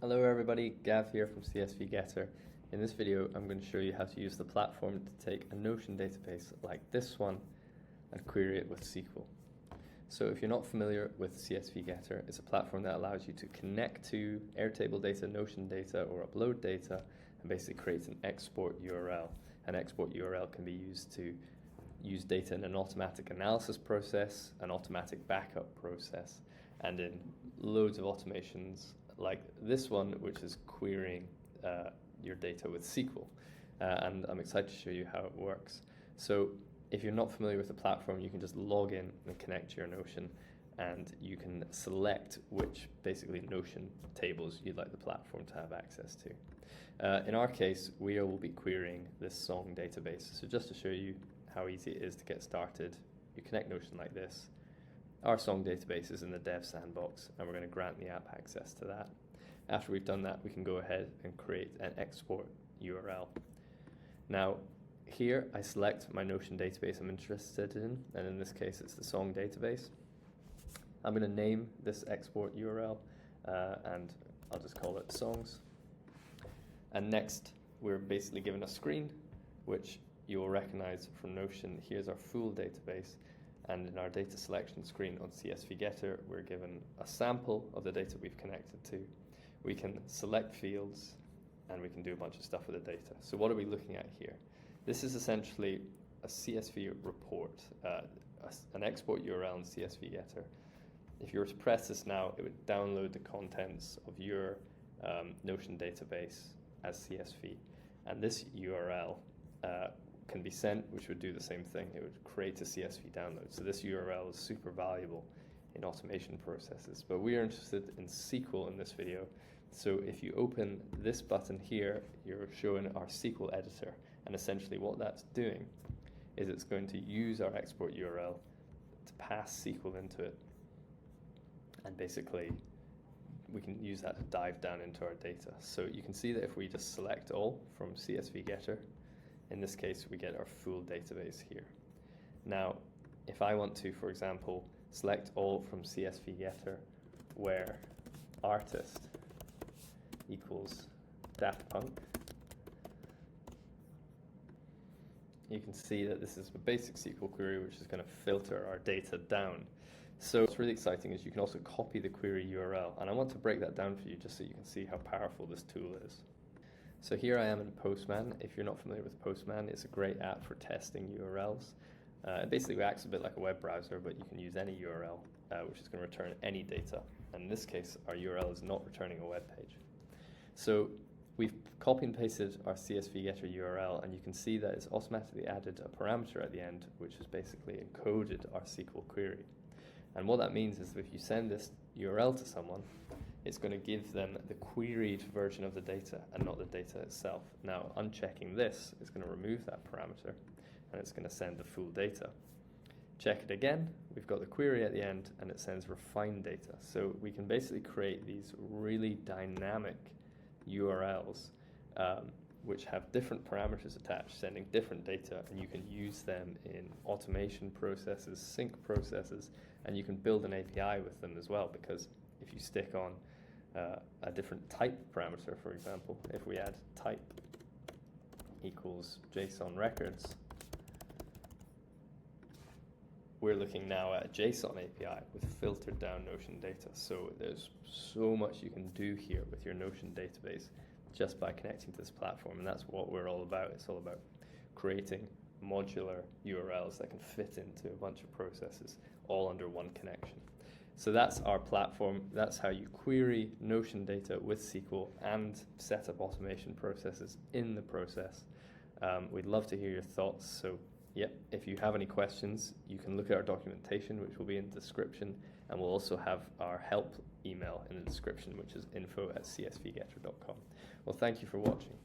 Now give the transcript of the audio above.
Hello everybody, Gav here from CSV Getter. In this video I'm going to show you how to use the platform to take a Notion database like this one and query it with SQL. So if you're not familiar with CSV Getter, it's a platform that allows you to connect to Airtable data, Notion data, or upload data and basically creates an export URL. An export URL can be used to use data in an automatic analysis process, an automatic backup process, and in loads of automations like this one, which is querying your data with SQL. And I'm excited to show you how it works. So if you're not familiar with the platform, you can just log in and connect to your Notion, and you can select which basically Notion tables you'd like the platform to have access to. In our case, we will be querying this song database. So just to show you how easy it is to get started, you connect Notion like this. Our song database is in the dev sandbox, and we're going to grant the app access to that. After we've done that, we can go ahead and create an export URL. Now, here I select my Notion database I'm interested in, and in this case it's the song database. I'm going to name this export URL, and I'll just call it songs. And next, we're basically given a screen, which you will recognize from Notion. Here's our full database. And in our data selection screen on CSV Getter, we're given a sample of the data we've connected to. We can select fields, and we can do a bunch of stuff with the data. So what are we looking at here? This is essentially a CSV report, an export URL in CSV Getter. If you were to press this now, it would download the contents of your Notion database as CSV. And this URL can be sent, which would do the same thing. It would create a CSV download. So this URL is super valuable in automation processes. But we are interested in SQL in this video. So if you open this button here, you're showing our SQL editor. And essentially what that's doing is it's going to use our export URL to pass SQL into it. And basically, we can use that to dive down into our data. So you can see that if we just select all from CSV Getter, in this case, we get our full database here. Now, if I want to, for example, select all from CSV Getter where artist equals Daft Punk, you can see that this is a basic SQL query which is going to filter our data down. So what's really exciting is you can also copy the query URL, and I want to break that down for you just so you can see how powerful this tool is. So here I am in Postman. If you're not familiar with Postman, it's a great app for testing URLs. It basically acts a bit like a web browser, but you can use any URL, which is going to return any data. And in this case, our URL is not returning a web page. So we've copy and pasted our CSV Getter URL, and you can see that it's automatically added a parameter at the end, which has basically encoded our SQL query. And what that means is that if you send this URL to someone, it's going to give them the queried version of the data and not the data itself. Now, unchecking this is going to remove that parameter, and it's going to send the full data. Check it again, we've got the query at the end, and it sends refined data. So we can basically create these really dynamic URLs which have different parameters attached, sending different data, and you can use them in automation processes, sync processes, and you can build an API with them as well, because if you stick on a different type parameter, for example, if we add type equals JSON records, we're looking now at a JSON API with filtered down Notion data. So there's so much you can do here with your Notion database just by connecting to this platform, and that's what we're all about. It's all about creating modular URLs that can fit into a bunch of processes all under one connection. So that's our platform. That's how you query Notion data with SQL and set up automation processes in the process. We'd love to hear your thoughts. So if you have any questions, you can look at our documentation, which will be in the description, and we'll also have our help email in the description, which is info@csvgetter.com. Well, thank you for watching.